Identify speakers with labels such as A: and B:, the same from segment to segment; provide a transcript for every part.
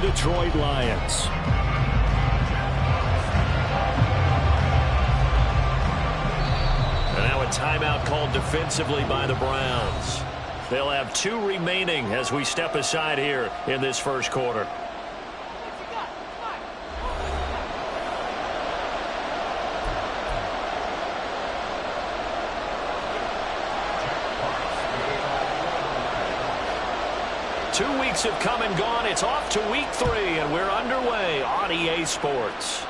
A: Detroit Lions.
B: And now a timeout called defensively by the Browns. They'll have 2 remaining as we step aside here in this first quarter. Two weeks have come and gone. It's off to week 3, and we're underway on EA Sports.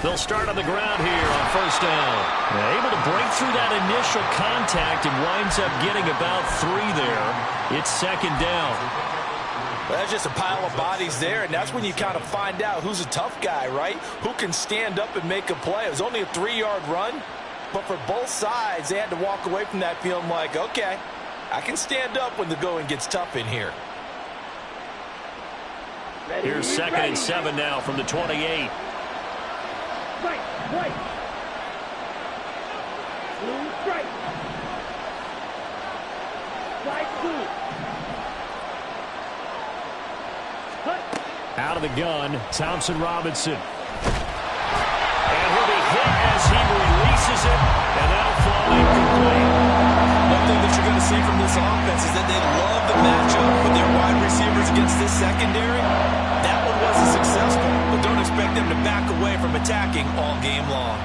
B: They'll start on the ground here on first down. Able to break through that initial contact and winds up getting about 3 there. It's second down.
C: Well, that's just a pile of bodies there, and that's when you kind of find out who's a tough guy, right? Who can stand up and make a play. It was only a 3-yard run, but for both sides, they had to walk away from that feeling like, okay, I can stand up when the going gets tough in here.
B: Here's second and 7 now from the 28.
D: Right. Blue, right. Right, blue. Cut.
A: Out of the gun, Thompson Robinson.
B: And he'll be hit as he releases it, and that'll fall incomplete.
C: One thing that you're going to see from this offense is that they love the matchup with their wide receivers against this secondary. That one wasn't successful, but don't expect them to back away from attacking all game long.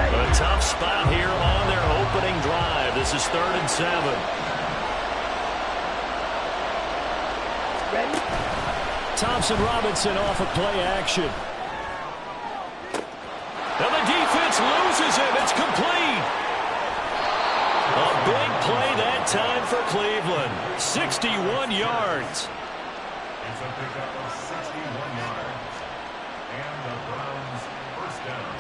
B: A tough spot here on their opening drive. This is 3rd and 7.
D: Ready?
A: Thompson Robinson off of play action.
B: And the defense loses him. It's complete. A big play that time for Cleveland. 61 yards.
E: It's a pickup of 61 yards. And the Browns first down.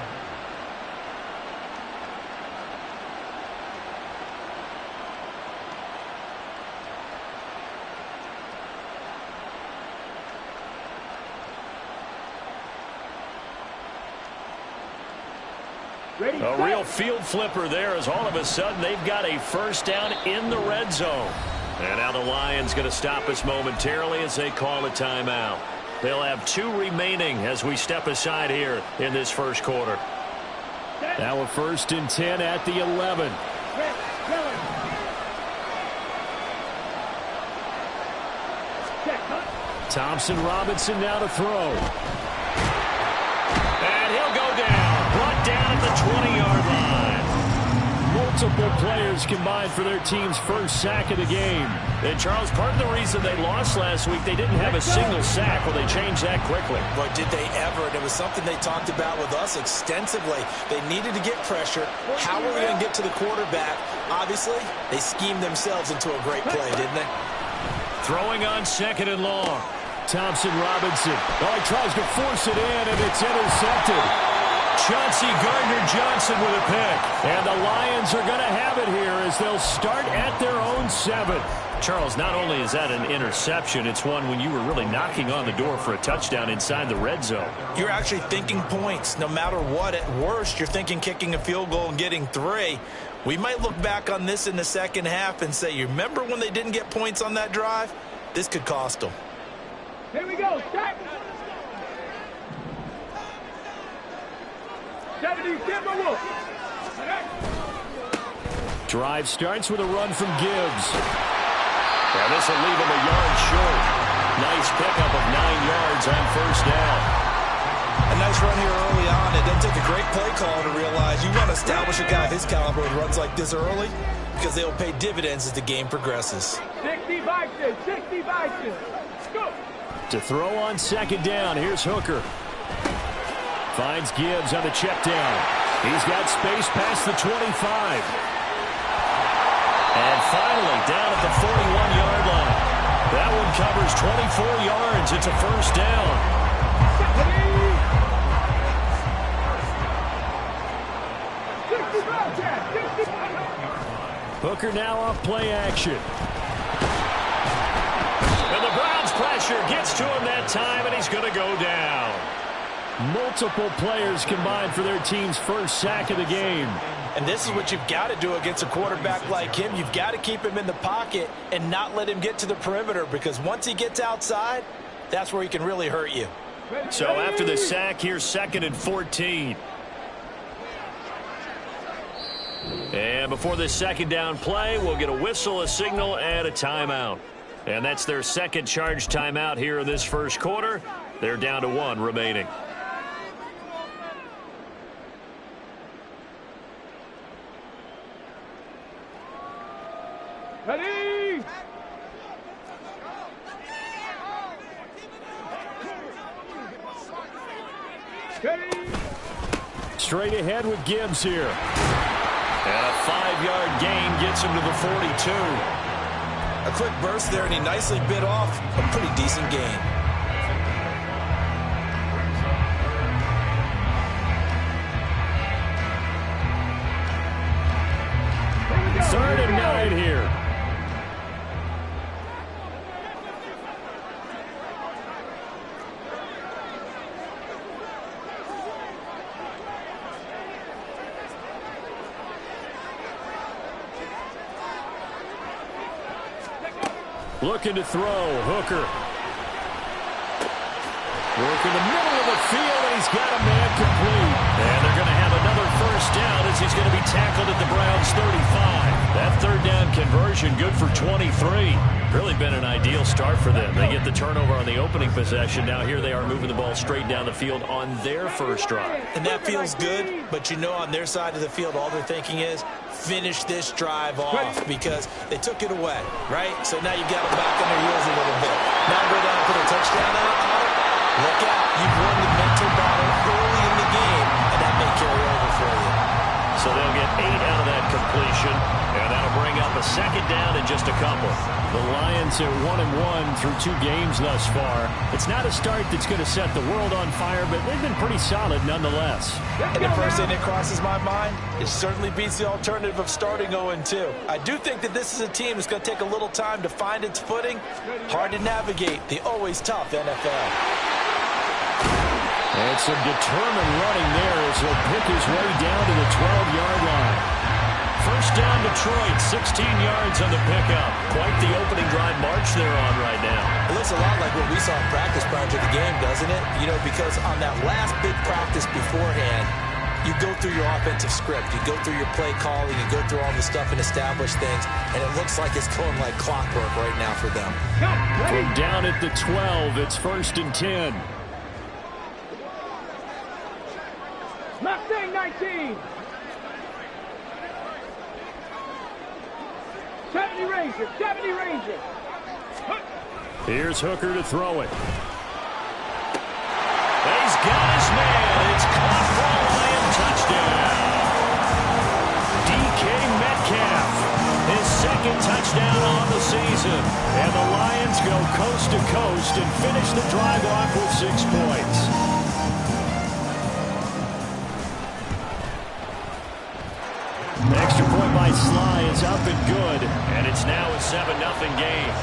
D: Ready,
B: A real field flipper there as all of a sudden they've got a first down in the red zone. And now the Lions going to stop us momentarily as they call a timeout. They'll have 2 remaining as we step aside here in this first quarter.
A: Now a 1st and 10 at the 11. Thompson Robinson now to throw.
B: And he'll go down. Brought down at the 20-yard line.
A: Multiple players combined for their team's first sack of the game.
B: And, Charles, part of the reason they lost last week, they didn't have a single sack. Well, they changed that quickly.
C: But did they ever? And it was something they talked about with us extensively. They needed to get pressure. How were they going to get to the quarterback? Obviously, they schemed themselves into a great play, didn't they?
B: Throwing on 2nd and long.
A: Thompson Robinson. Oh, he tries to force it in, and it's intercepted. Chauncey Gardner-Johnson with a pick. And the Lions are going to have it here as they'll start at their own 7.
B: Charles, not only is that an interception, it's one when you were really knocking on the door for a touchdown inside the red zone.
C: You're actually thinking points. No matter what, at worst, you're thinking kicking a field goal and getting 3. We might look back on this in the second half and say, you remember when they didn't get points on that drive? This could cost them.
D: Here we go. Start. 70, Timberwolves.
A: Drive starts with a run from Gibbs.
B: And this will leave him a yard short. Nice pickup of 9 yards on first down.
C: A nice run here early on. It doesn't take a great play call to realize you want to establish a guy of his caliber with runs like this early because they will pay dividends as the game progresses.
D: 60 Vikings, 60 Vikings. Go.
A: To throw on second down, here's Hooker. Finds Gibbs on the check down. He's got space past the 25.
B: And finally, down at the 41-yard line. That one covers 24 yards. It's a first down.
A: Hooker now off play action.
B: And the Browns' pressure gets to him that time, and he's going to go down.
A: Multiple players combined for their team's first sack of the game.
C: And this is what you've got to do against a quarterback like him. You've got to keep him in the pocket and not let him get to the perimeter because once he gets outside, that's where he can really hurt you.
B: So after the sack, here's 2nd and 14. And before this second down play, we'll get a whistle, a signal, and a timeout. And that's their second charge timeout here in this first quarter. They're down to 1 remaining.
D: Ready? Ready?
A: Straight ahead with Gibbs here.
B: And a 5-yard gain gets him to the 42.
C: A quick burst there, and he nicely bit off a pretty decent gain.
A: Third and 9 here. Looking to throw, Hooker. Work in the middle of the field, and he's got a man complete.
B: And they're going to have another first down as he's going to be tackled at the Browns' 35. That third down conversion good for 23. Really been an ideal start for them. They get the turnover on the opening possession. Now here they are moving the ball straight down the field on their first drive.
C: And that feels good, but you know on their side of the field all they're thinking is finish this drive off because they took it away, right? So now you've got them back on their heels a little bit. Now go down and put a touchdown out on it. Look out. You've won the mental battle early in the game, and that may carry over for you.
B: So they'll get 8 out of that completion, and that'll bring up a second down in just a couple.
A: The Lions are 1-1 through 2 games thus far. It's not a start that's going to set the world on fire, but they've been pretty solid nonetheless.
C: And the first thing that crosses my mind, it certainly beats the alternative of starting 0-2. I do think that this is a team that's going to take a little time to find its footing. Hard to navigate the always tough NFL.
A: And some determined running there as he'll pick his way down to the 12-yard line.
B: First down Detroit, 16 yards on the pickup. Quite the opening drive march they're on right now.
C: It looks a lot like what we saw in practice prior to the game, doesn't it? You know, because on that last big practice beforehand, you go through your offensive script. You go through your play calling. You go through all the stuff and establish things. And it looks like it's going like clockwork right now for them.
A: From down at the 12, it's 1st and 10.
D: Mustang 19. 70 Rangers, 70 Rangers.
A: Here's Hooker to throw it.
B: He's got his man. It's caught for a Lion touchdown. DK Metcalf, his second touchdown on the season. And the Lions go coast to coast and finish the drive off with 6 points.
A: by Sly is up and good.
B: And it's now a 7-0 game.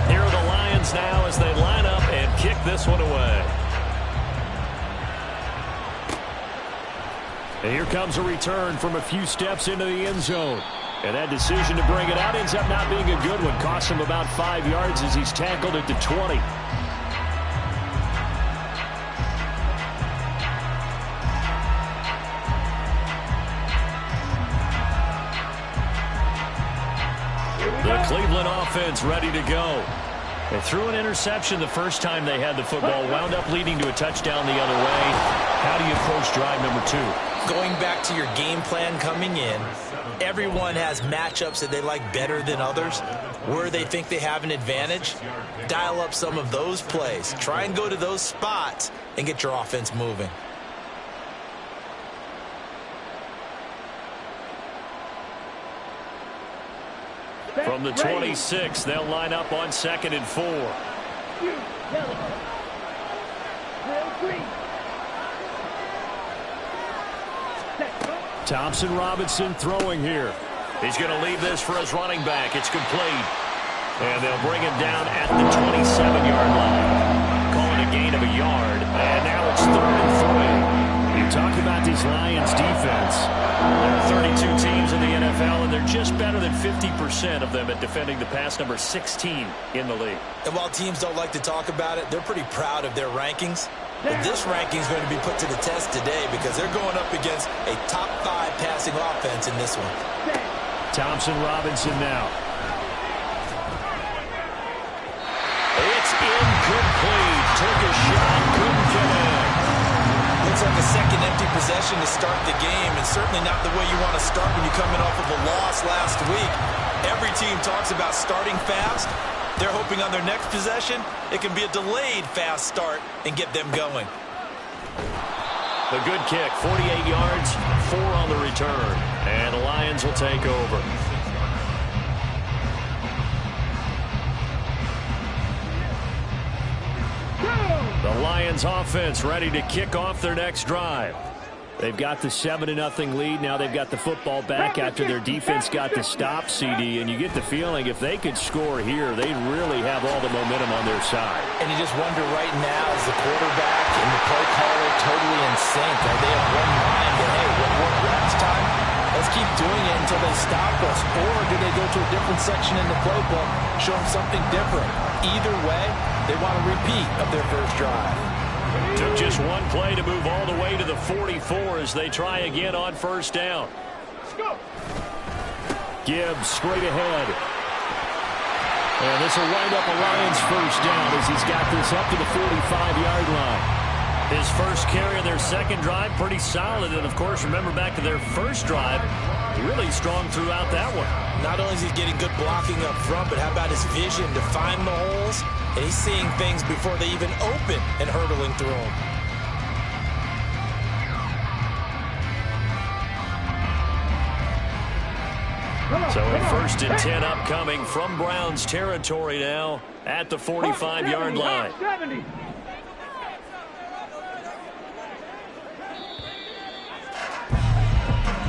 B: Here are the Lions now as they line up and kick this one away.
A: And here comes a return from a few steps into the end zone. And that decision to bring it out ends up not being a good one. Costs him about 5 yards as he's tackled at the 20.
B: The Cleveland offense ready to go. They threw an interception the first time they had the football, wound up leading to a touchdown the other way. How do you approach drive number 2?
C: Going back to your game plan coming in, everyone has matchups that they like better than others. Where they think they have an advantage, dial up some of those plays. Try and go to those spots and get your offense moving.
B: From the 26, they'll line up on 2nd and 4.
A: Thompson Robinson throwing here.
B: He's going to leave this for his running back. It's complete. And they'll bring him down at the 27-yard line. Call it a gain of a yard. And now it's 3rd and 3.
A: You talk about this Lions defense.
B: There are 32 teams in the NFL, and they're just better than 50% of them at defending the pass, number 16 in the league.
C: And while teams don't like to talk about it, they're pretty proud of their rankings. But this ranking is going to be put to the test today because they're going up against a top 5 passing offense in this one.
A: Thompson Robinson now.
B: It's incomplete. Took a shot, couldn't connect.
C: Looks like a second empty possession to start the game, and certainly not the way you want to start when you come in off of a loss last week. Every team talks about starting fast. They're hoping on their next possession, it can be a delayed fast start and get them going.
B: The good kick, 48 yards, 4 on the return. And the Lions will take over. The Lions offense ready to kick off their next drive.
A: They've got the 7-0 lead. Now they've got the football back after their defense got the stop, CD. And you get the feeling if they could score here, they'd really have all the momentum on their side.
C: And you just wonder right now, is the quarterback and the play caller totally in sync? Are they of one mind that, hey, what reps time? Let's keep doing it until they stop us. Or do they go to a different section in the playbook, show them something different? Either way, they want a repeat of their first drive.
B: Took just one play to move all the way to the 44 as they try again on first down.
A: Gibbs straight ahead. And this will wind up a Lions first down as he's got this up to the 45-yard line.
B: His first carry of their second drive, pretty solid. And, of course, remember back to their first drive, really strong throughout that one.
C: Not only is he getting good blocking up front, but how about his vision to find the holes? And he's seeing things before they even open and hurdling through them.
B: So a 1st and 10 upcoming from Browns territory now at the 45-yard line.
D: 70.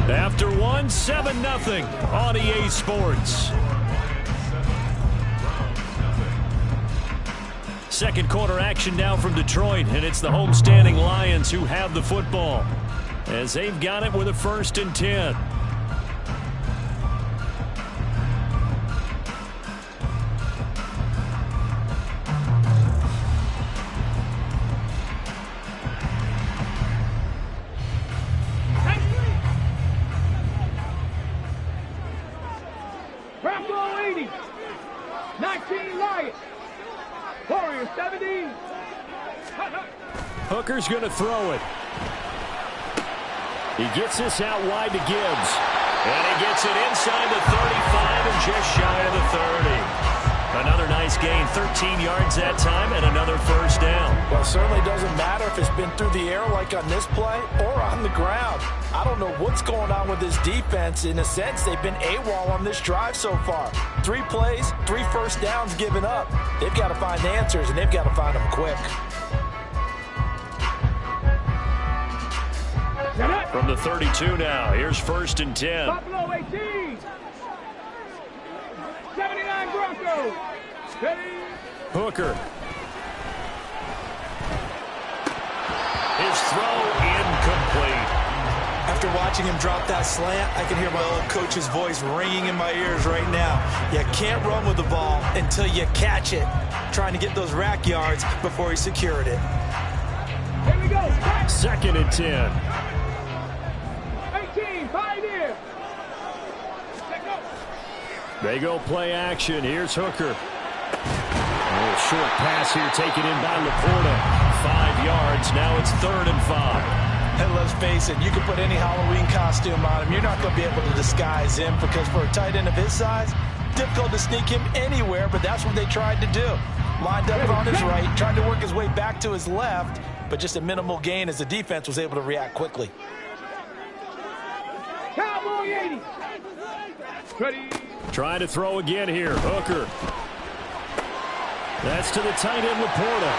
A: After one, 7-0 on EA Sports. Second quarter action now from Detroit, and it's the homestanding Lions who have the football as they've got it with a 1st and 10.
D: Bronco 80. 19 Lions. Warrior 70.
A: Hooker's going to throw it. He gets this out wide to Gibbs.
B: And he gets it inside the 35 and just shy of the 30. Another nice gain, 13 yards that time, and another first down.
C: Well, it certainly doesn't matter if it's been through the air like on this play or on the ground. I don't know what's going on with this defense. In a sense, they've been AWOL on this drive so far. 3 plays, 3 first downs given up. They've got to find answers, and they've got to find them quick.
D: Set up.
B: From the 32 now, here's 1st and 10.
D: Buffalo 18. 79 Broncos. Ready?
A: Hooker.
B: His throw incomplete.
C: After watching him drop that slant, I can hear my old coach's voice ringing in my ears right now. You can't run with the ball until you catch it. Trying to get those rack yards before he secured it.
D: Here we go.
A: 2nd and 10.
D: 18. Pioneer.
A: They go play action. Here's Hooker. A little short pass here taken in by Laporta.
B: 5 yards. Now it's 3rd and 5.
C: And let's face it, you can put any Halloween costume on him. You're not going to be able to disguise him because for a tight end of his size, difficult to sneak him anywhere, but that's what they tried to do. Lined up on his right, tried to work his way back to his left, but just a minimal gain as the defense was able to react quickly.
D: Cowboy 80. Ready?
A: Trying to throw again here. Hooker. That's to the tight end, Laporta.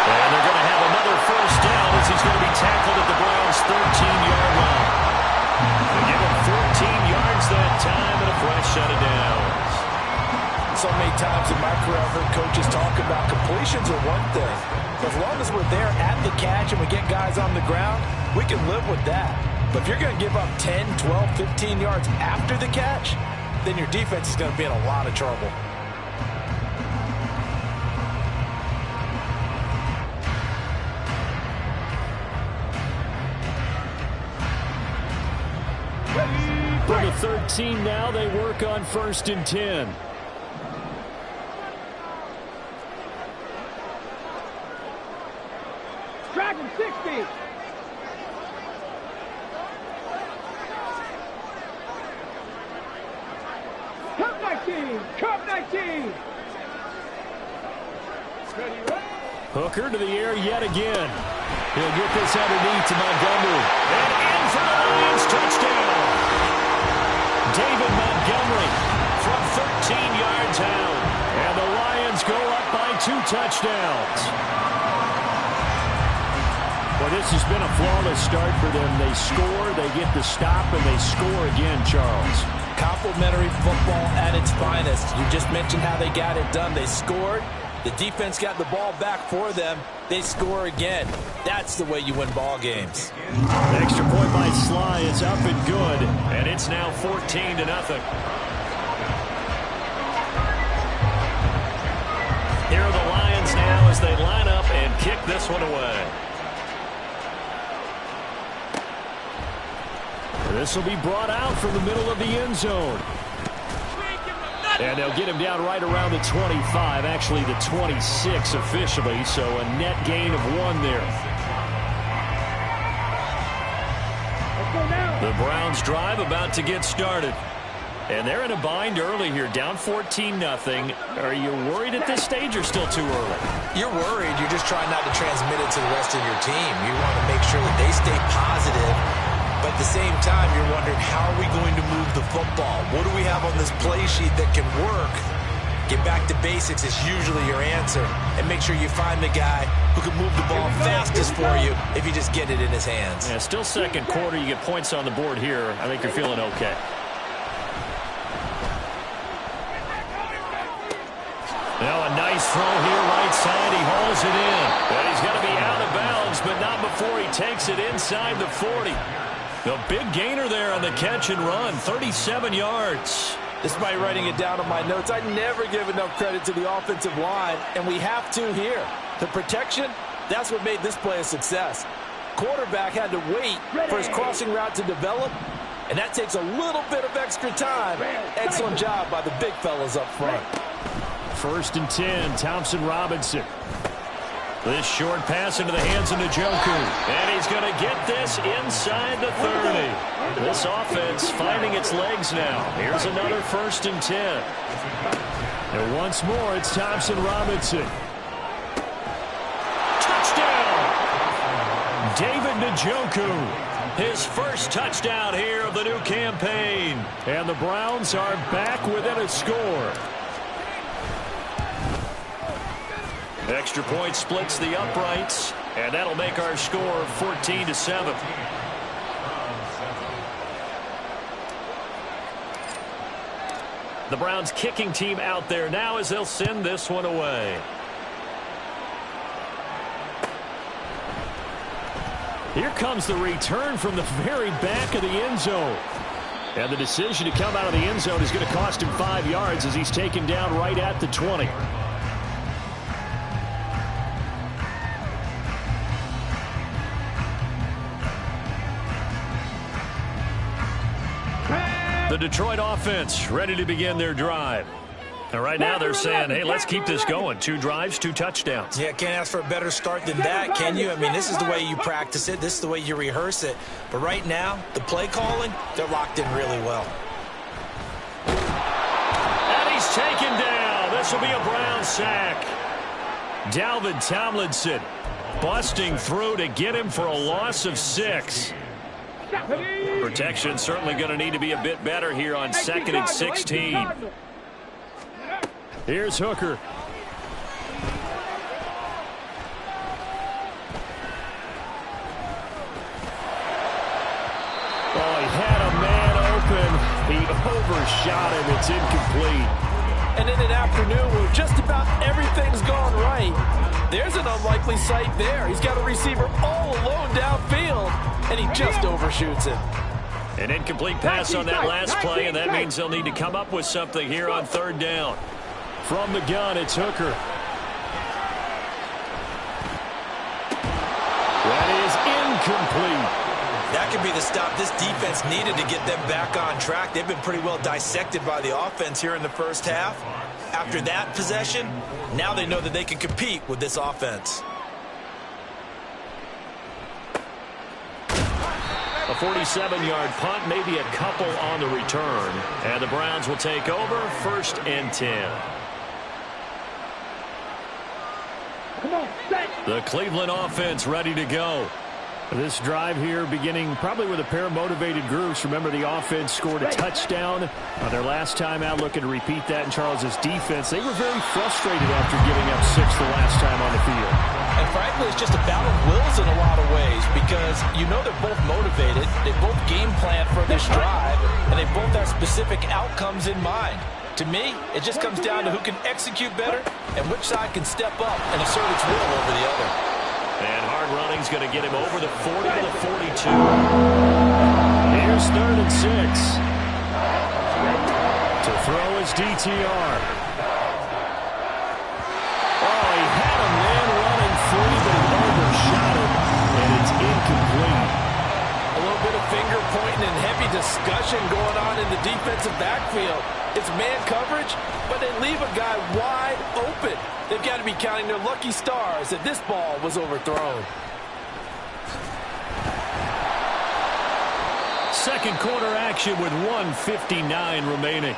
B: And they're going to have another 1st down as he's going to be tackled at the Browns' 13-yard line. They give him 14 yards that time and a fresh set of downs.
C: So many times in my career I've heard coaches talk about completions are one thing. As long as we're there at the catch and we get guys on the ground, we can live with that. But if you're going to give up 10, 12, 15 yards after the catch, then your defense is going to be in a lot of trouble.
A: For the 13 now, they work on 1st and 10.
D: Dragon 60. Cup 19. Cup 19. Ready, right?
A: Hooker to the air yet again. He'll get this underneath to Montgomery.
B: And in for the Lions, touchdown. David Montgomery from 13 yards out.
A: And the Lions go up by 2 touchdowns. Well, this has been a flawless start for them. They score, they get the stop, and they score again, Charles.
C: Complimentary football at its finest. You just mentioned how they got it done. They scored. The defense got the ball back for them. They score again. That's the way you win ball games.
A: The extra point by Sly is up and good.
B: And it's now 14-0. Here are the Lions now as they line up and kick this one away.
A: This will be brought out from the middle of the end zone. And they'll get him down right around the 25, actually the 26 officially, so a net gain of 1 there.
B: The Browns drive about to get started. And they're in a bind early here, down 14-0. Are you worried at this stage or still too early?
C: You're worried. You're just trying not to transmit it to the rest of your team. You want to make sure that they stay positive. But at the same time, you're wondering, how are we going to move the football? What do we have on this play sheet that can work? Get back to basics is usually your answer. And make sure you find the guy who can move the ball fastest for you if you just get it in his hands.
B: Yeah, still 2nd quarter. You get points on the board here. I think you're feeling okay. Now a nice throw here right side. He hauls it in. And he's going to be out of bounds, but not before he takes it inside the 40. The big gainer there on the catch and run, 37 yards.
C: Despite writing it down on my notes, I never give enough credit to the offensive line, and we have to here. The protection, that's what made this play a success. Quarterback had to wait for his crossing route to develop, and that takes a little bit of extra time. Excellent job by the big fellas up front.
A: 1st and 10, Thompson Robinson.
B: This short pass into the hands of Njoku. And he's going to get this inside the 30. This offense finding its legs now. Here's another 1st and 10.
A: And once more, it's Thompson Robinson.
B: Touchdown! David Njoku. His first touchdown here of the new campaign.
A: And the Browns are back within a score.
B: Extra point splits the uprights. And that'll make our score 14-7. The Browns kicking team out there now as they'll send this one away.
A: Here comes the return from the very back of the end zone. And the decision to come out of the end zone is going to cost him 5 yards as he's taken down right at the 20.
B: The Detroit offense ready to begin their drive. And right now they're saying, hey, let's keep this going. 2 drives, 2 touchdowns.
C: Yeah, can't ask for a better start than that, can you? I mean, this is the way you practice it. This is the way you rehearse it. But right now, the play calling, they're locked in really well.
B: And he's taken down. This will be a Brown sack. Dalvin Tomlinson busting through to get him for a loss of 6. Protection certainly going to need to be a bit better here on 2nd and 16.
A: Here's Hooker. Oh, he had a man open. He overshot him. It's incomplete.
C: And in an afternoon where just about everything's gone right, there's an unlikely sight there. He's got a receiver all alone downfield, and he just overshoots him.
B: An incomplete pass on that last play, and that means they'll need to come up with something here on 3rd down.
A: From the gun, it's Hooker. That is incomplete.
C: That could be the stop this defense needed to get them back on track. They've been pretty well dissected by the offense here in the first half. After that possession, now they know that they can compete with this offense.
B: A 47-yard punt, maybe a couple on the return. And the Browns will take over 1st and 10. The Cleveland offense ready to go.
A: This drive here beginning probably with a pair of motivated groups. Remember, the offense scored a touchdown on their last time out, looking to repeat that in Charles's defense. They were very frustrated after giving up 6 the last time on the field.
C: And frankly, it's just a battle of wills in a lot of ways because you know they're both motivated. They both game plan for this drive, and they both have specific outcomes in mind. To me, it just comes down to who can execute better and which side can step up and assert its will over the other.
B: And hard running's going to get him over the 40 to the 42.
A: Here's 3rd and 6. To throw his DTR. Oh, he had a man running free, but he overshot him, and it's incomplete.
C: A little bit of finger pointing and heavy discussion going on in the defensive backfield. It's man coverage, but they leave a guy wide open. They've got to be counting their lucky stars that this ball was overthrown.
A: Second quarter action with 1:59 remaining.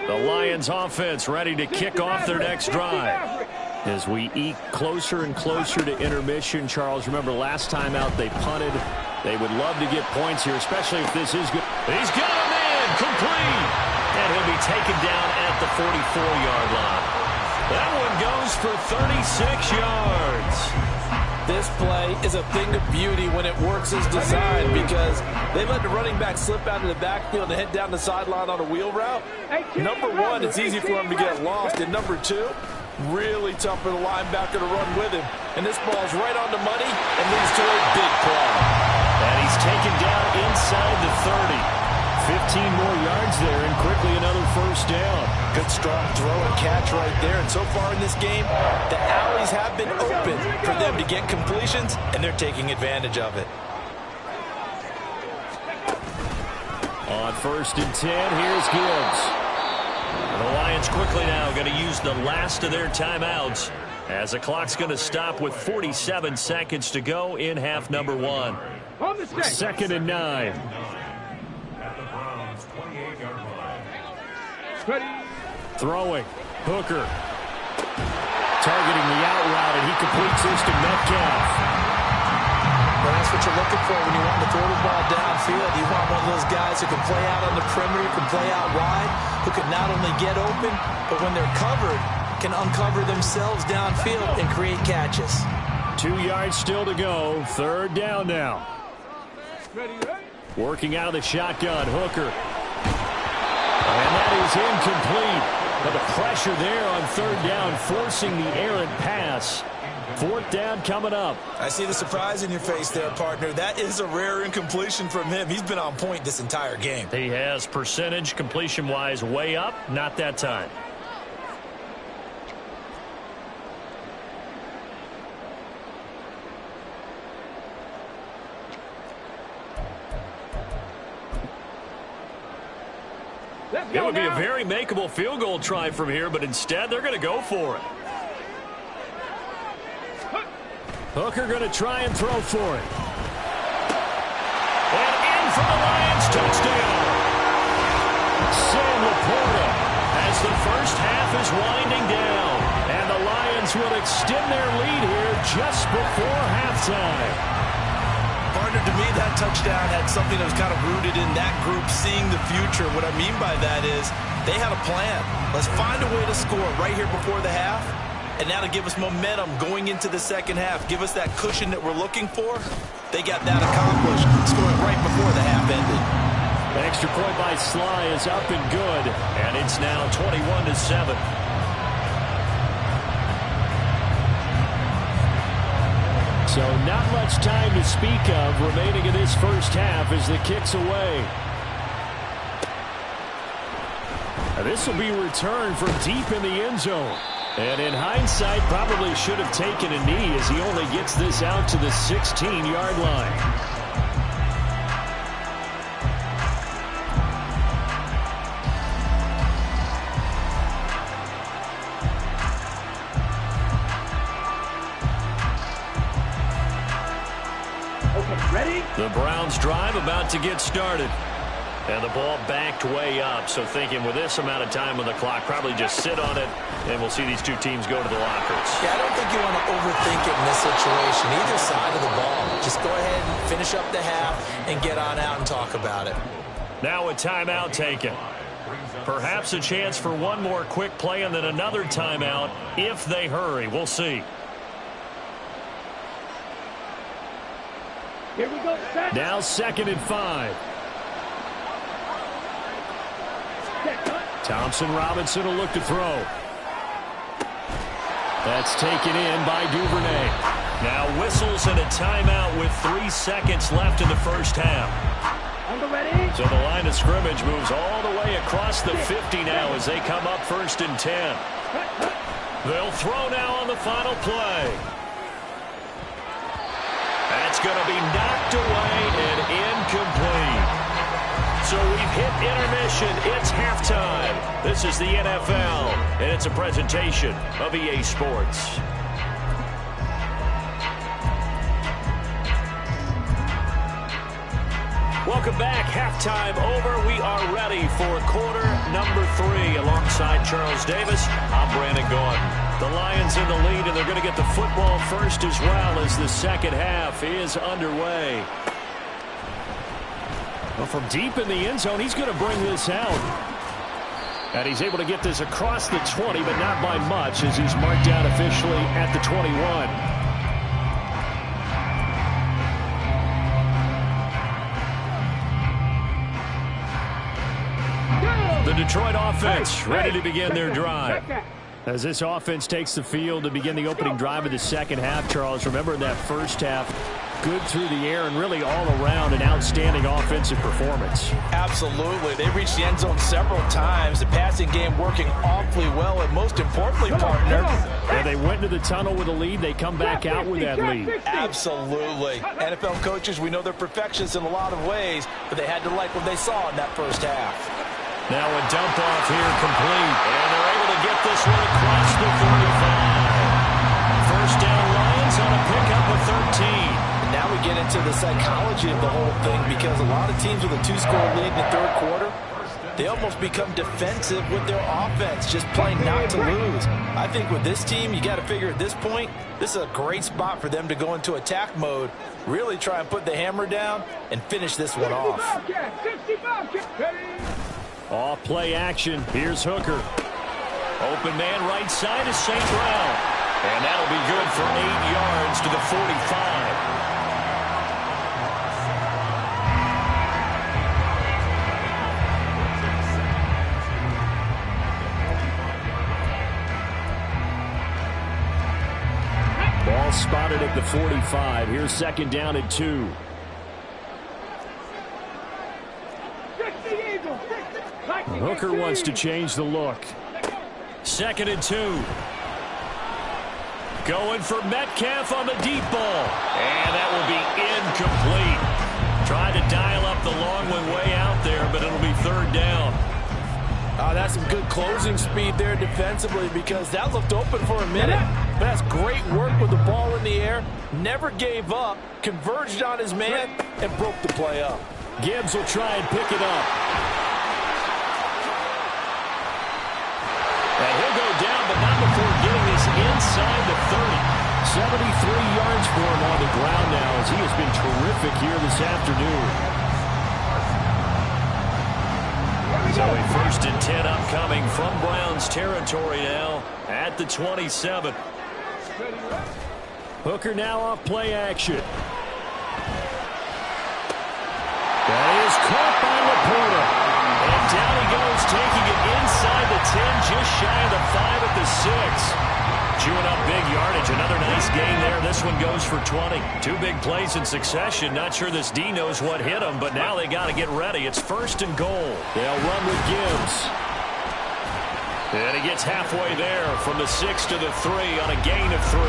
A: The Lions offense ready to kick off their next drive. As we eke closer and closer to intermission, Charles, remember last time out they punted. They would love to get points here, especially if this is good.
B: He's got him in, complete. And he'll be taken down at the 44-yard line. That one goes for 36 yards.
C: This play is a thing of beauty when it works as designed because they let the running back slip out of the backfield and head down the sideline on a wheel route. Number one, it's easy for him to get lost. And number two, really tough for the linebacker to run with him. And this ball's right on the money and leads to a big play.
B: And he's taken down inside the 30.
A: 15 more yards there, and quickly another first down.
C: Good strong throw and catch right there. And so far in this game, the alleys have been open for them to get completions, and they're taking advantage of it.
A: On 1st and 10, here's Gibbs.
B: The Lions quickly now going to use the last of their timeouts as the clock's going to stop with 47 seconds to go in half number 1.
A: 2nd and 9. Throwing. Hooker. Targeting the out route, and he completes this to Metcalf.
C: But that's what you're looking for when you want to throw the ball downfield. You want one of those guys who can play out on the perimeter, can play out wide, who can not only get open, but when they're covered, can uncover themselves downfield and create catches.
A: 2 yards still to go. Third down now. Working out of the shotgun, Hooker. And that is incomplete. But the pressure there on third down, forcing the errant pass. Fourth down coming up.
C: I see the surprise in your face there, partner. That is a rare incompletion from him. He's been on point this entire game.
B: He has percentage completion-wise way up. Not that time. It would be a very makeable field goal try from here, but instead they're going to go for it.
A: Hooker going to try and throw for it. And in for the Lions touchdown. Sam Laporta as the first half is winding down. And the Lions will extend their lead here just before halftime.
C: Partner, to me, that touchdown had something that was kind of rooted in that group seeing the future. What I mean by that is they had a plan. Let's find a way to score right here before the half. And that'll give us momentum going into the second half. Give us that cushion that we're looking for. They got that accomplished, scoring right before the half ended.
A: The extra point by Sly is up and good.
B: And it's now 21-7.
A: So not much time to speak of remaining in this first half as the kick's away. Now this will be returned from deep in the end zone. And in hindsight, probably should have taken a knee as he only gets this out to the 16-yard line.
D: Okay, ready?
B: The Browns drive about to get started. And the ball backed way up, so thinking with this amount of time on the clock, probably just sit on it, and we'll see these two teams go to the lockers.
C: Yeah, I don't think you want to overthink it in this situation, either side of the ball. Just go ahead and finish up the half and get on out and talk about it.
B: Now a timeout taken. Perhaps a chance for one more quick play and then another timeout if they hurry. We'll see.
D: Here we go, set.
A: Now 2nd and 5. Thompson Robinson will look to throw. That's taken in by Duvernay.
B: Now whistles and a timeout with 3 seconds left in the first half.
D: On the ready.
B: So the line of scrimmage moves all the way across the 50 now as they come up 1st and 10. They'll throw now on the final play. That's going to be knocked away and incomplete. So we've hit intermission. It's halftime. This is the NFL, and it's a presentation of EA Sports. Welcome back. Halftime over. We are ready for quarter number 3. Alongside Charles Davis, I'm Brandon Gordon. The Lions in the lead, and they're going to get the football first as well as the second half is underway. Well, from deep in the end zone, he's going to bring this out. And he's able to get this across the 20, but not by much as he's marked out officially at the 21. The Detroit offense ready to begin their drive. As this offense takes the field to begin the opening drive of the second half, Charles, remember in that first half, good through the air and really all around an outstanding offensive performance.
C: Absolutely. They reached the end zone several times. The passing game working awfully well, and most importantly, partner.
A: And they went into the tunnel with a lead. They come back out with that lead.
C: Absolutely. NFL coaches, we know they're perfectionists in a lot of ways, but they had to like what they saw in that first half.
B: Now a dump off here complete. And they're able to get this one across the 35. First down Lions on a pickup of 13.
C: Now we get into the psychology of the whole thing because a lot of teams with a 2-score lead in the third quarter, they almost become defensive with their offense, just playing not to lose. I think with this team, you got to figure at this point, this is a great spot for them to go into attack mode, really try and put the hammer down and finish this one off.
A: Off play action. Here's Hooker.
B: Open man right side is St. Brown. And that'll be good for 8 yards to the 45.
A: Ball spotted at the 45. Here's second down and 2. Hooker wants to change the look.
B: Second and 2. Going for Metcalf on the deep ball. And that will be incomplete. Tried to dial up the long one way out there, but it'll be third down.
C: That's some good closing speed there defensively, because that looked open for a minute. But that's great work with the ball in the air. Never gave up, converged on his man, and broke the play up.
A: Gibbs will try and pick it up.
B: And he'll go down, but not before getting this inside the 30.
A: 73 yards for him on the ground now, as he has been terrific here this afternoon.
B: So a first and 10 upcoming from Browns territory now at the 27.
A: Hooker now off play action. That is caught by Laporta.
B: And down he goes, taking it inside the 10, just shy of the 5 at the 6. Chewing up big yardage. Another nice gain there. This one goes for 20. 2 big plays in succession. Not sure this D knows what hit him, but now they got to get ready. It's first and goal.
A: They'll run with Gibbs.
B: And he gets halfway there from the 6 to the 3 on a gain of 3.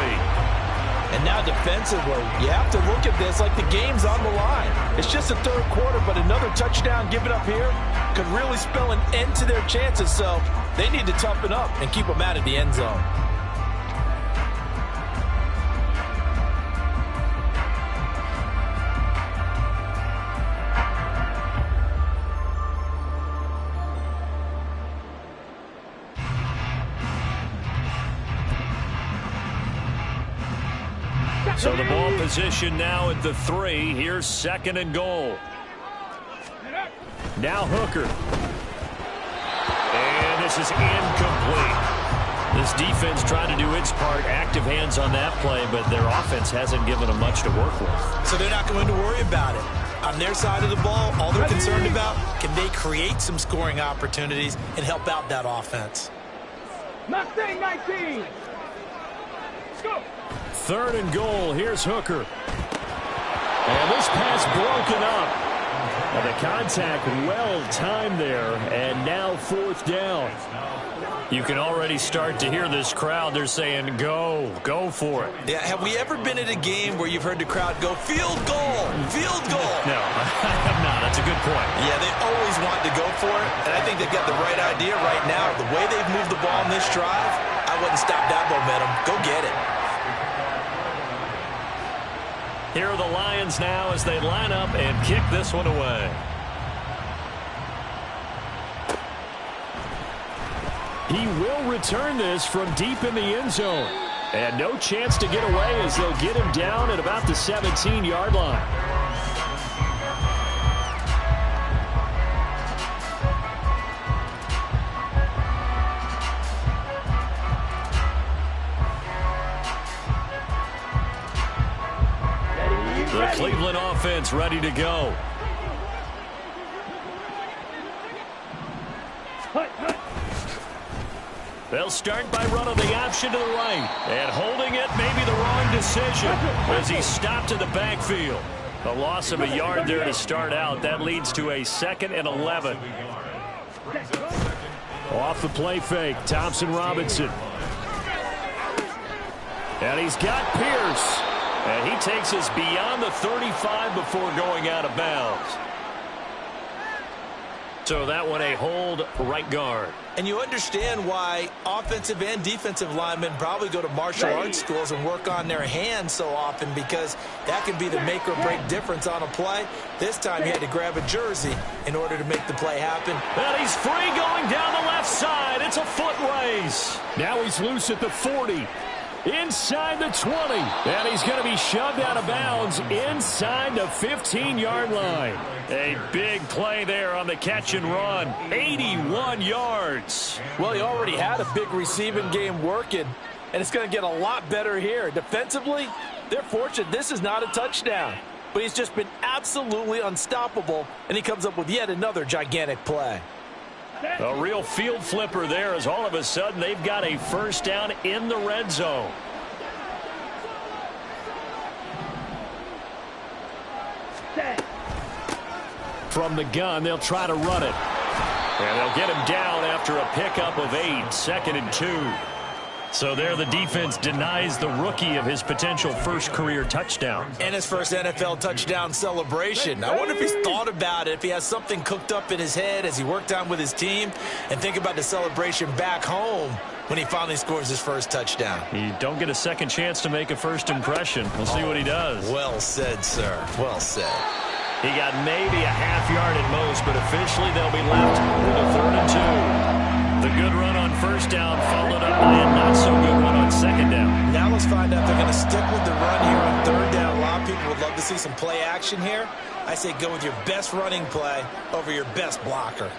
C: And now defensively, you have to look at this like the game's on the line. It's just the third quarter, but another touchdown given up here could really spell an end to their chances. So they need to toughen up and keep them out of the end zone.
B: So the ball position now at the 3. Here's second and goal.
A: Now Hooker.
B: And this is incomplete. This defense trying to do its part. Active hands on that play, but their offense hasn't given them much to work with.
C: So they're not going to worry about it. On their side of the ball, all they're concerned about, can they create some scoring opportunities and help out that offense?
D: Mustang 19. Let's go.
A: Third and goal. Here's Hooker. And this pass broken up. And the contact well timed there. And now fourth down.
B: You can already start to hear this crowd. They're saying, go for it.
C: Yeah, have we ever been at a game where you've heard the crowd go, field goal, field goal?
B: No, I have not. That's a good point.
C: Yeah, they always want to go for it, and I think they've got the right idea right now. The way they've moved the ball in this drive, I wouldn't stop that momentum. Go get it.
B: Here are the Lions now as they line up and kick this one away.
A: He will return this from deep in the end zone. And no chance to get away as they'll get him down at about the 17-yard line.
B: The Cleveland offense ready to go. They'll start by running the option to the right. And holding it, maybe the wrong decision as he stopped in the backfield. A loss of a yard there to start out. That leads to a 2nd and 11.
A: Off the play fake, Thompson Robinson.
B: And he's got Pierce. And he takes us beyond the 35 before going out of bounds. So that one a hold right guard.
C: And you understand why offensive and defensive linemen probably go to martial arts schools and work on their hands so often, because that can be the make or break difference on a play. This time he had to grab a jersey in order to make the play happen.
B: And he's free going down the left side. It's a foot race.
A: Now he's loose at the 40. Inside the 20. And he's going to be shoved out of bounds inside the 15-yard line.
B: A big play there on the catch and run. 81 yards.
C: Well, he already had a big receiving game working, and it's going to get a lot better here. Defensively, they're fortunate this is not a touchdown. But he's just been absolutely unstoppable, and he comes up with yet another gigantic play.
B: A real field flipper there, as all of a sudden they've got a first down in the red zone.
A: From the gun, they'll try to run it.
B: And they'll get him down after a pickup of 8, 2nd and 2. So there the defense denies the rookie of his potential first career touchdown.
C: And his first NFL touchdown celebration. I wonder if he's thought about it, if he has something cooked up in his head as he worked on with his team, and think about the celebration back home when he finally scores his first touchdown.
B: You don't get a second chance to make a first impression. We'll see what he does.
C: Well said, sir. Well said.
B: He got maybe a half yard at most, but officially they'll be left with a 3rd and 2. The good run on first down followed up by a not-so-good run on second down.
C: Now let's find out if they're going to stick with the run here on 3rd down. A lot of people would love to see some play action here. I say go with your best running play over your best blocker.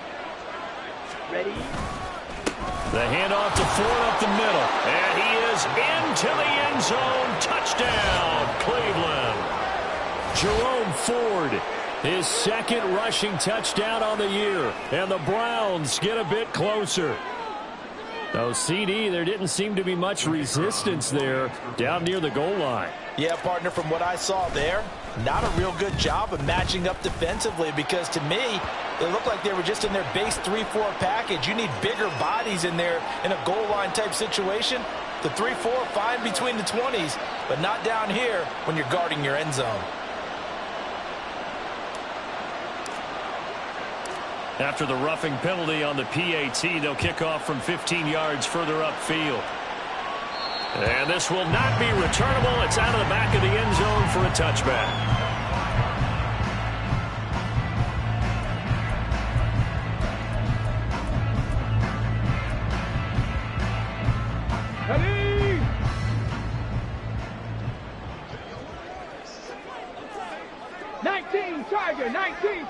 D: Ready?
B: The handoff to Ford up the middle. And he is into the end zone. Touchdown, Cleveland.
A: Jerome Ford, his 2nd rushing touchdown on the year. And the Browns get a bit closer. Though CD, there didn't seem to be much resistance there down near the goal line.
C: Yeah, partner, from what I saw there, not a real good job of matching up defensively, because to me, it looked like they were just in their base 3-4 package. You need bigger bodies in there in a goal line type situation. The 3-4 fine between the 20s, but not down here when you're guarding your end zone.
B: After the roughing penalty on the PAT, they'll kick off from 15 yards further upfield. And this will not be returnable. It's out of the back of the end zone for a touchback.
D: Ready? Nineteen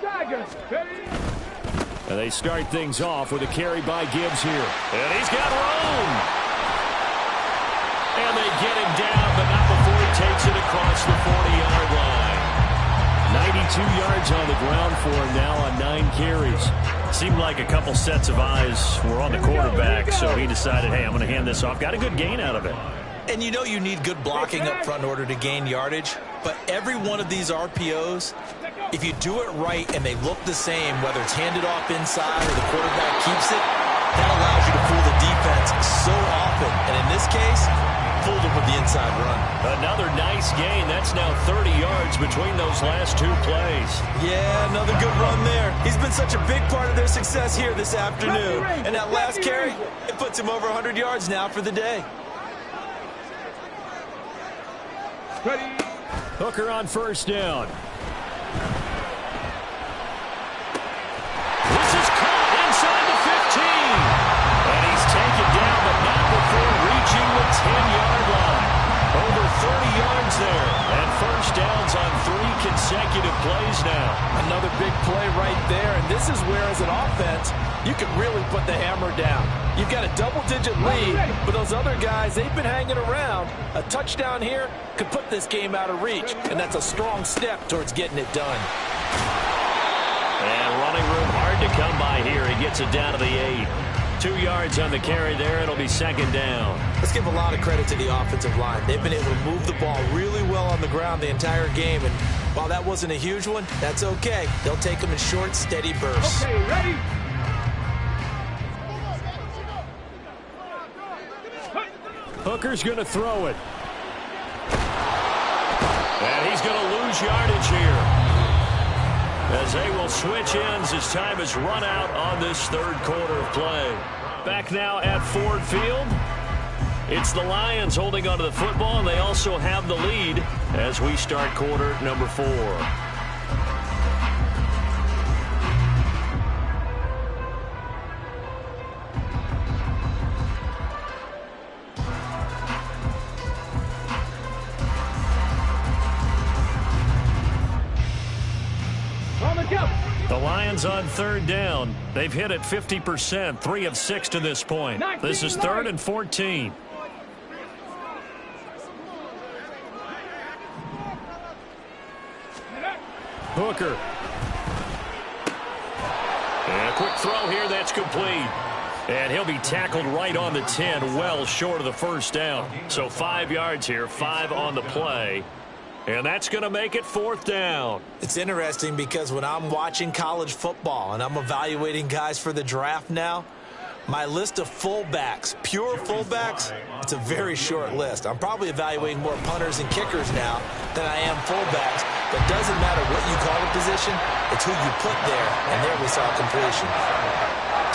D: Tiger. Ready?
A: And they start things off with a carry by Gibbs here.
B: And he's got room. And they get him down, but not before he takes it across the 40-yard line.
A: 92 yards on the ground for him now on 9 carries.
B: Seemed like a couple sets of eyes were on the quarterback, so he decided, hey, I'm going to hand this off. Got a good gain out of it.
C: And you know you need good blocking up front in order to gain yardage, but every one of these RPOs, if you do it right and they look the same, whether it's handed off inside or the quarterback keeps it, that allows you to fool the defense so often. And in this case, fooled them with the inside run.
B: Another nice gain. That's now 30 yards between those last 2 plays.
C: Yeah, another good run there. He's been such a big part of their success here this afternoon. And that last carry, it puts him over 100 yards now for the day.
D: Ready?
A: Hooker on first down.
B: This is caught inside the 15. And he's taken down, but not before reaching the 10-yard line. Over 30 yards there. And first downs on 3 consecutive plays now.
C: Another big play right there. And this is where, as an offense, you can really put the hammer down. You've got a double-digit lead, but those other guys, they've been hanging around. A touchdown here could put this game out of reach, and that's a strong step towards getting it done.
B: And running room hard to come by here. He gets it down to the 8. 2 yards on the carry there. It'll be second down.
C: Let's give a lot of credit to the offensive line. They've been able to move the ball really well on the ground the entire game, and while that wasn't a huge one, that's okay. They'll take them in short, steady bursts.
D: Okay, ready?
A: Hooker's going to throw it.
B: And he's going to lose yardage here. as they will switch ends as time has run out on this third quarter of play. Back now at Ford Field. It's the Lions holding onto the football, and they also have the lead as we start quarter number 4. The Lions on third down. They've hit it 50%, 3 of 6 to this point. This is 3rd and 14. Hooker. And a quick throw here, that's complete. And he'll be tackled right on the 10, well short of the first down. So 5 yards here, 5 on the play. And that's going to make it 4th down.
C: It's interesting because when I'm watching college football and I'm evaluating guys for the draft now, my list of fullbacks, pure fullbacks, it's a very short list. I'm probably evaluating more punters and kickers now than I am fullbacks. But it doesn't matter what you call the position, it's who you put there, and there we saw completion.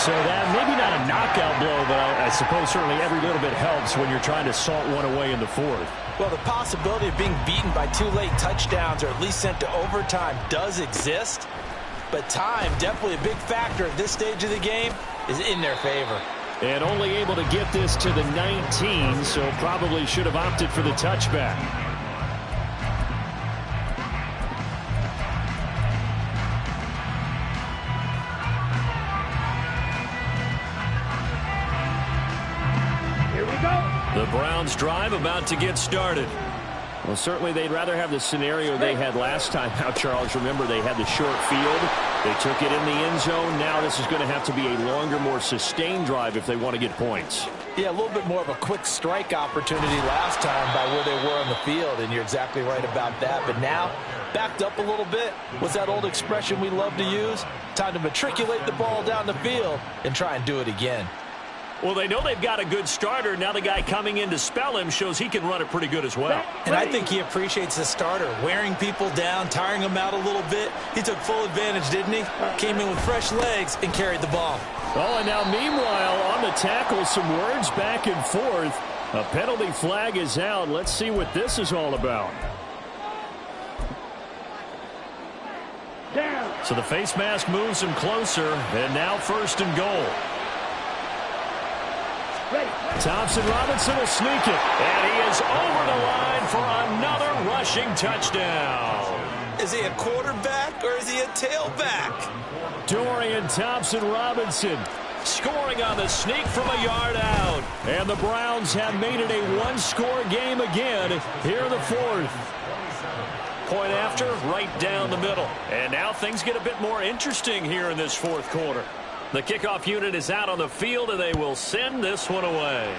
A: So that maybe not a knockout blow, but I suppose certainly every little bit helps when you're trying to salt one away in the 4th.
C: Well, the possibility of being beaten by 2 late touchdowns or at least sent to overtime does exist. But time, definitely a big factor at this stage of the game, is in their favor.
A: And only able to get this to the 19, so probably should have opted for the touchback. The Browns drive about to get started. Well, certainly they'd rather have the scenario they had last time out, Charles. Remember, they had the short field. They took it in the end zone. Now this is going to have to be a longer, more sustained drive if they want to get points.
C: Yeah, a little bit more of a quick strike opportunity last time by where they were on the field, and you're exactly right about that. But now, backed up a little bit. What's that old expression we love to use? Time to matriculate the ball down the field and try and do it again.
B: Well, they know they've got a good starter. Now the guy coming in to spell him shows he can run it pretty good as well.
C: And I think he appreciates the starter, wearing people down, tiring them out a little bit. He took full advantage, didn't he? Came in with fresh legs and carried the ball.
A: Oh, and now meanwhile, on the tackle, some words back and forth. A penalty flag is out. Let's see what this is all about. So the face mask moves him closer, and now 1st and goal. Thompson Robinson will sneak it.
B: And he is over the line for another rushing touchdown.
C: Is he a quarterback or is he a tailback?
A: Dorian Thompson-Robinson
B: scoring on the sneak from a yard out.
A: And the Browns have made it a one-score game again here in the 4th.
B: Point after, right down the middle. And now things get a bit more interesting here in this 4th quarter. The kickoff unit is out on the field, and they will send this one away.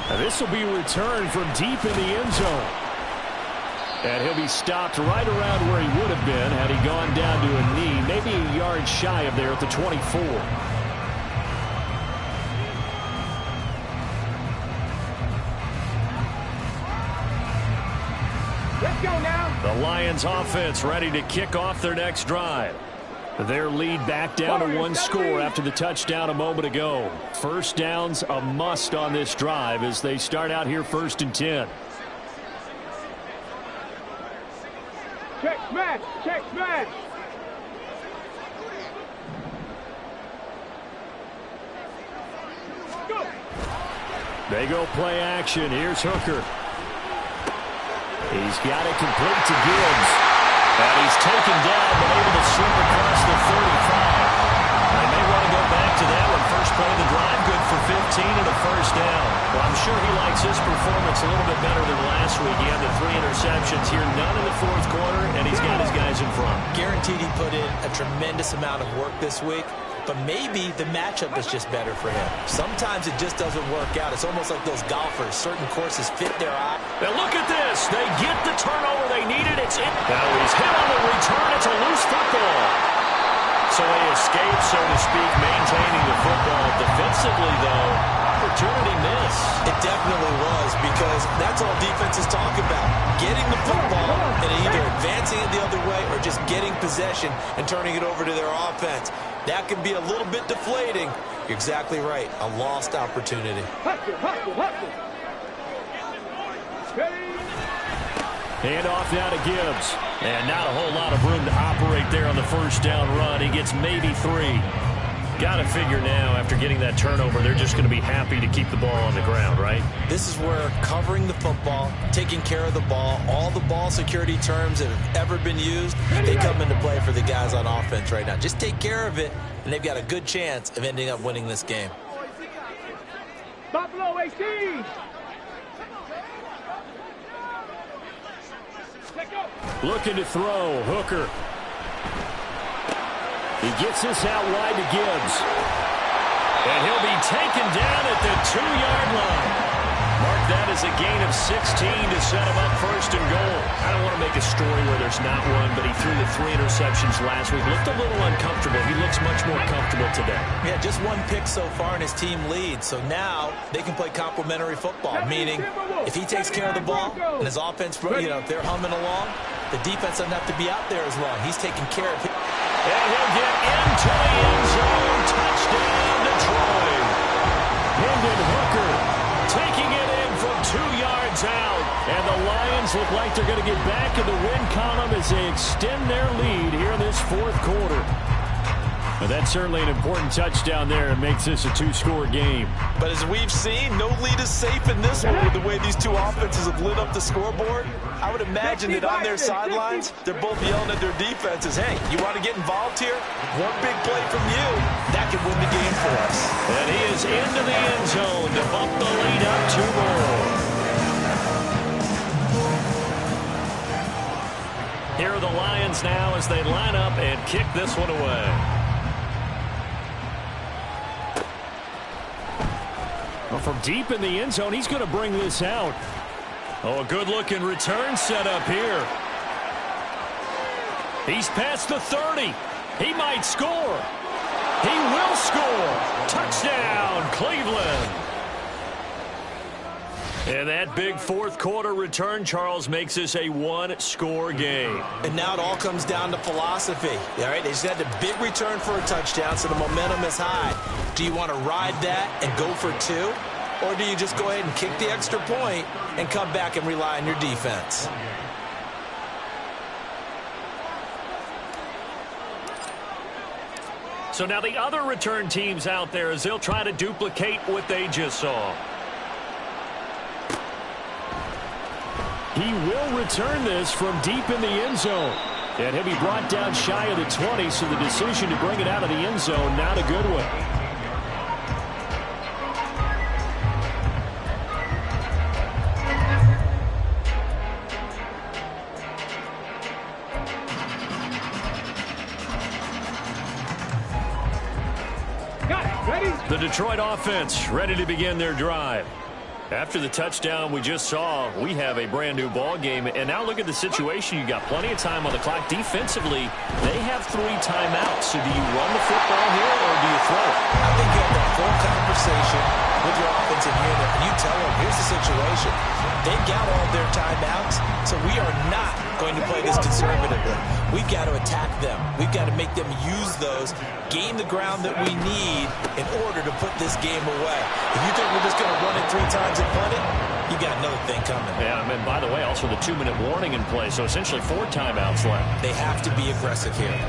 A: And this will be returned from deep in the end zone. And he'll be stopped right around where he would have been had he gone down to a knee, maybe a yard shy of there at the 24.
D: Let's go now.
A: The Lions offense ready to kick off their next drive. Their lead back down to 1 score after the touchdown a moment ago. First down's a must on this drive as they start out here 1st and 10.
D: Check smash. Check smash. Go.
A: They go play action. Here's Hooker. He's got it complete to Gibbs. And he's taken down, but able to slip across the 35.
B: They may want to go back to that one. First play of the drive, good for 15 and a first down. Well, I'm sure he likes his performance a little bit better than last week. He had the 3 interceptions here, none in the 4th quarter, and he's got his guys in front.
C: Guaranteed he put in a tremendous amount of work this week. But maybe the matchup is just better for him. Sometimes it just doesn't work out. It's almost like those golfers. Certain courses fit their eye.
B: Now look at this. They get the turnover they needed. It's in. Now he's hit on the return. It's a loose football. So they escape, so to speak, maintaining the football. Defensively, though, opportunity miss.
C: It definitely was, because that's all defenses talk about. Getting the football possession and turning it over to their offense. That can be a little bit deflating. You're exactly right. A lost opportunity.
A: Hand off now to Gibbs. And not a whole lot of room to operate there on the first down run. He gets maybe 3. Got to figure now, after getting that turnover, they're just going to be happy to keep the ball on the ground, right?
C: This is where covering the football, taking care of the ball, all the ball security terms that have ever been used, they come into play for the guys on offense right now. Just take care of it, and they've got a good chance of ending up winning this game.
D: Buffalo 18.
A: Looking to throw. Hooker. He gets this out wide to Gibbs. And he'll be taken down at the 2-yard line. Mark that as a gain of 16 to set him up first and goal. I don't want to make a story where there's not one, but he threw the 3 interceptions last week. Looked a little uncomfortable. He looks much more comfortable today.
C: Yeah, just 1 pick so far and his team leads. So now they can play complementary football, meaning if he takes care of the ball and his offense, if they're humming along, the defense doesn't have to be out there as long. He's taking care of it.
B: And he'll get into the end zone. Touchdown, Detroit.
A: Hendon Hooker taking it in from 2 yards out. And the Lions look like they're going to get back in the win column as they extend their lead here in this 4th quarter. But that's certainly an important touchdown there. It makes this a 2-score game.
C: But as we've seen, no lead is safe in this one with the way these two offenses have lit up the scoreboard. I would imagine that on their sidelines, they're both yelling at their defenses, hey, you want to get involved here? One big play from you, that could win the game for us.
B: And he is into the end zone to bump the lead up 2 more. Here are the Lions now as they line up and kick this one away.
A: Well, from deep in the end zone, he's going to bring this out.
B: Oh, a good-looking return set up here. He's past the 30. He might score. He will score. Touchdown, Cleveland. And that big 4th quarter return, Charles, makes this a 1-score game.
C: And now it all comes down to philosophy. All right, they just had a big return for a touchdown, so the momentum is high. Do you want to ride that and go for 2? Or do you just go ahead and kick the extra point and come back and rely on your defense?
B: So now the other return teams out there as they'll try to duplicate what they just saw.
A: He will return this from deep in the end zone. And he'll be brought down shy of the 20, so the decision to bring it out of the end zone, not a good one. The Detroit offense ready to begin their drive. After the touchdown we just saw, we have a brand new ball game. And now look at the situation. You got plenty of time on the clock. Defensively, they have 3 timeouts. So do you run the football here or do you throw it?
C: I think you have that full conversation with your offensive unit. And you tell them, here's the situation. They've got all their timeouts, so we are not going to play this conservatively. We've got to attack them. We've got to make them use those, gain the ground that we need in order to put this game away. If you think we're just going to run it 3 times and punt it, you got another thing coming.
A: Yeah, and by the way, also the 2-minute warning in play, so essentially 4 timeouts left.
C: They have to be aggressive here.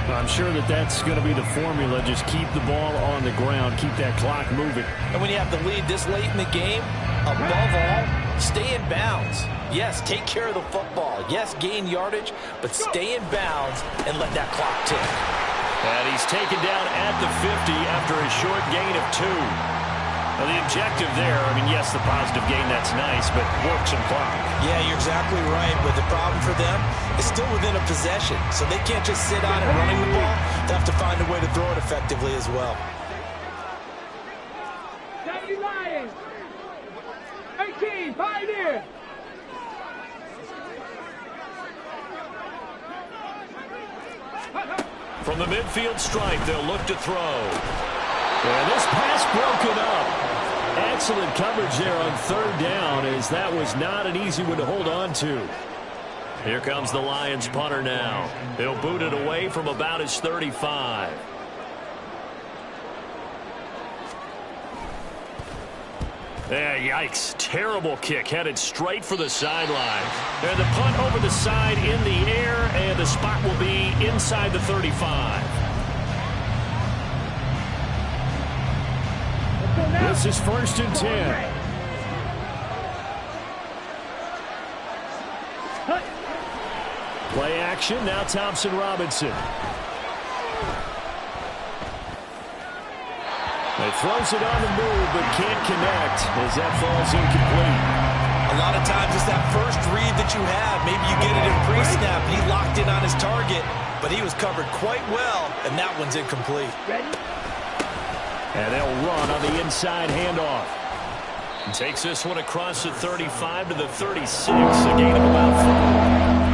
A: I'm sure that that's going to be the formula. Just keep the ball on the ground, keep that clock moving.
C: And when you have the lead this late in the game, above all, stay in bounds. Yes, take care of the football. Yes, gain yardage, but stay in bounds and let that clock tick.
B: And he's taken down at the 50 after a short gain of 2. Well, the objective there, I mean, yes, the positive gain, that's nice, but work some clock.
C: Yeah, you're exactly right. But the problem for them is still within a possession. So they can't just sit on it running the ball. They have to find a way to throw it effectively as well.
D: 70 Lions. 18 Pioneer.
B: From the midfield stripe, they'll look to throw.
A: And this pass broken up. Excellent coverage there on 3rd down, as that was not an easy one to hold on to.
B: Here comes the Lions punter now. He'll boot it away from about his 35. Yikes. Terrible kick headed straight for the sideline. And the punt over the side in the air, and the spot will be inside the 35.
A: This is 1st and 10. Play action, now Thompson Robinson. He throws it on the move, but can't connect as that falls incomplete.
C: A lot of times it's that first read that you have. Maybe you get it in pre-snap. He locked in on his target, but he was covered quite well, and that one's incomplete.
A: And they'll run on the inside handoff.
B: He takes this one across the 35 to the 36, a gain of about 4.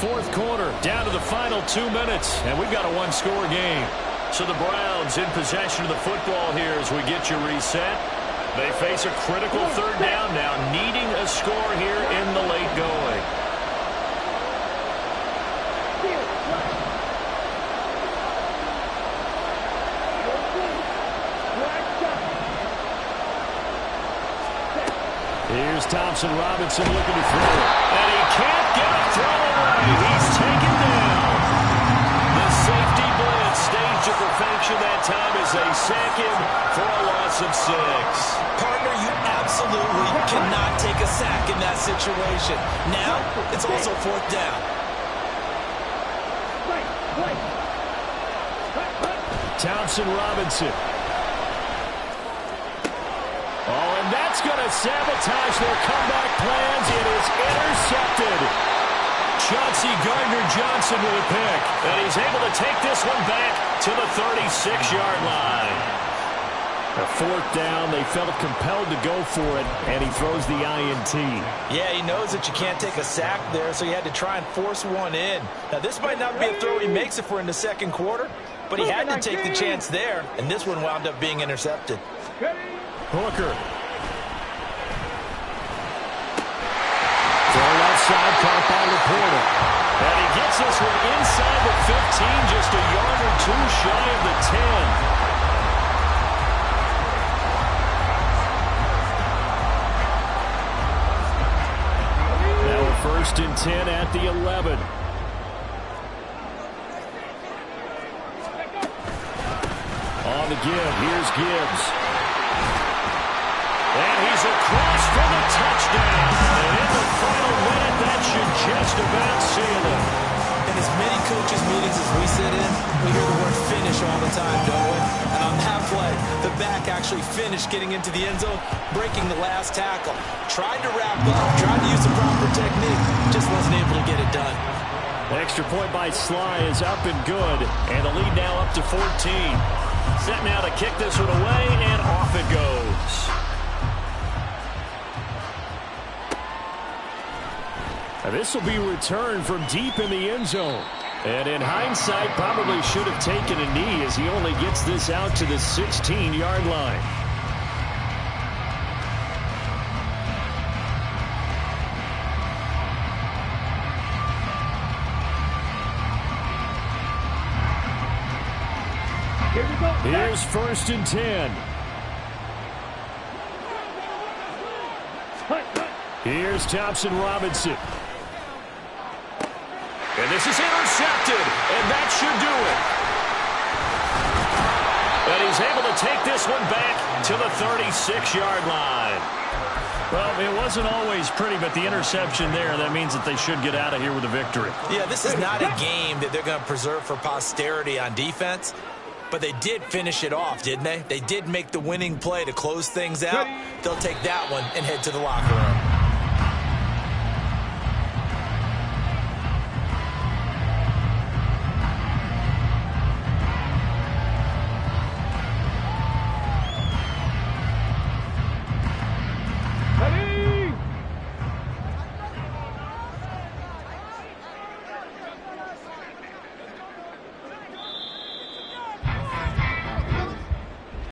A: Fourth quarter, down to the final 2 minutes, and we've got a one-score game.
B: So the Browns in possession of the football here as we get you reset. They face a critical 3rd down now, needing a score here in the late going.
A: Here's Thompson Robinson looking to throw it.
B: And he can't get a throw away. He's taken down. The safety blitz staged to perfection that time as they sack him for a loss of 6.
C: Partner, you absolutely cannot take a sack in that situation. Now, it's also 4th down.
A: Thompson Robinson. Oh, and that's going to sabotage their comeback plans. It is intercepted.
B: Chauncey Gardner-Johnson with a pick. And he's able to take this one back to the 36-yard line.
A: A 4th down, they felt compelled to go for it, and he throws the INT.
C: Yeah, he knows that you can't take a sack there, so he had to try and force one in. Now, this might not be a throw he makes if we're in the 2nd quarter, but he had to take the chance there, and this one wound up being intercepted.
A: Hooker. Throw outside, caught by Laporta.
B: And he gets this one inside the 15, just a yard or 2 shy of the 10.
A: Now a 1st and 10 at the 11. On the give, here's Gibbs.
B: And he's across for the touchdown. And in the final minute, that should just about seal it.
C: In as many coaches' meetings as we sit in, we hear the word finish all the time, don't we? And on that play, the back actually finished getting into the end zone, breaking the last tackle. Tried to wrap up, tried to use the proper technique, just wasn't able to get it done.
A: Extra point by Sly is up and good, and the lead now up to 14.
B: Set now to kick this one away, and off it goes.
A: This will be returned from deep in the end zone. And in hindsight, probably should have taken a knee as he only gets this out to the 16-yard line. Here's 1st and 10. Here's Thompson Robinson.
B: And this is intercepted, and that should do it. And he's able to take this one back to the 36-yard line.
A: Well, it wasn't always pretty, but the interception there, that means that they should get out of here with a victory.
C: Yeah, this is not a game that they're going to preserve for posterity on defense, but they did finish it off, didn't they? They did make the winning play to close things out. They'll take that one and head to the locker room.